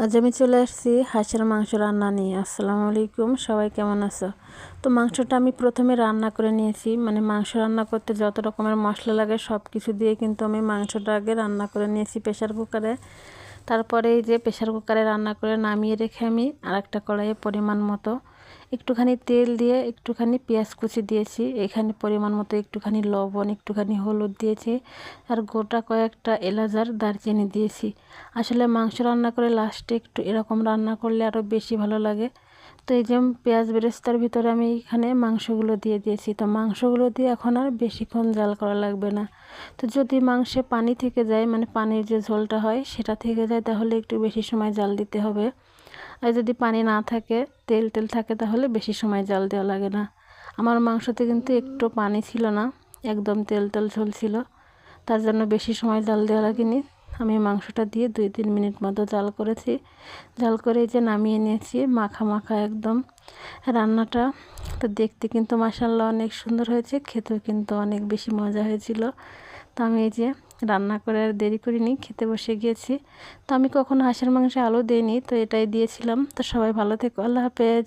আজ আমি চলে আসছি হাঁসের মাংস রান্না নিয়ে। আসসালামু আলাইকুম, সবাই কেমন আছো? তো মাংসটা আমি প্রথমে রান্না করে নিয়েছি। মানে মাংস রান্না করতে যত রকমের মশলা লাগে সব কিছু দিয়ে কিন্তু আমি মাংসটা আগে রান্না করে নিয়েছি প্রেশার কুকারে। তারপরে এই যে প্রেশার কুকারে রান্না করে নামিয়ে রেখে আমি আরেকটা কড়াইয়ে পরিমাণ মতো একটুখানি তেল দিয়ে একটুখানি পেঁয়াজ কুচি দিয়েছি, এখানে পরিমাণ মতো একটুখানি লবণ, একটুখানি হলুদ দিয়েছি, আর গোটা কয়েকটা এলাচ আর দারচিনি দিয়েছি। আসলে মাংস রান্না করে লাস্টে একটু এরকম রান্না করলে আরও বেশি ভালো লাগে। তো এই যে পেঁয়াজ বেরেস্তার ভিতরে আমি এখানে মাংসগুলো দিয়ে দিয়েছি। তো মাংসগুলো দিয়ে এখন আর বেশিক্ষণ জাল করা লাগবে না। তো যদি মাংসে পানি থেকে যায়, মানে পানির যে ঝোলটা হয় সেটা থেকে যায়, তাহলে একটু বেশি সময় জাল দিতে হবে। আর যদি পানি না থাকে, তেল তেল থাকে, তাহলে বেশি সময় জাল দেওয়া লাগে না। আমার মাংসতে কিন্তু একটু পানি ছিল না, একদম তেল তেল ঝোল ছিল, তার জন্য বেশি সময় জাল দেওয়া লাগেনি। আমি মাংসটা দিয়ে 2-3 মিনিট মতো জাল করেছি। জাল করে যে নামিয়ে নিয়েছি, মাখা মাখা একদম রান্নাটা। তো দেখতে কিন্তু মাশাআল্লাহ অনেক সুন্দর হয়েছে, খেতেও কিন্তু অনেক বেশি মজা হয়েছিল। তো আমি এই যে রান্না করে আর দেরি করিনি, খেতে বসে গিয়েছি। তো আমি কখনো হাঁসের মাংসে আলু দিইনি, তো এটাই দিয়েছিলাম। তো সবাই ভালো থেকো, আল্লাহ হাফেজ।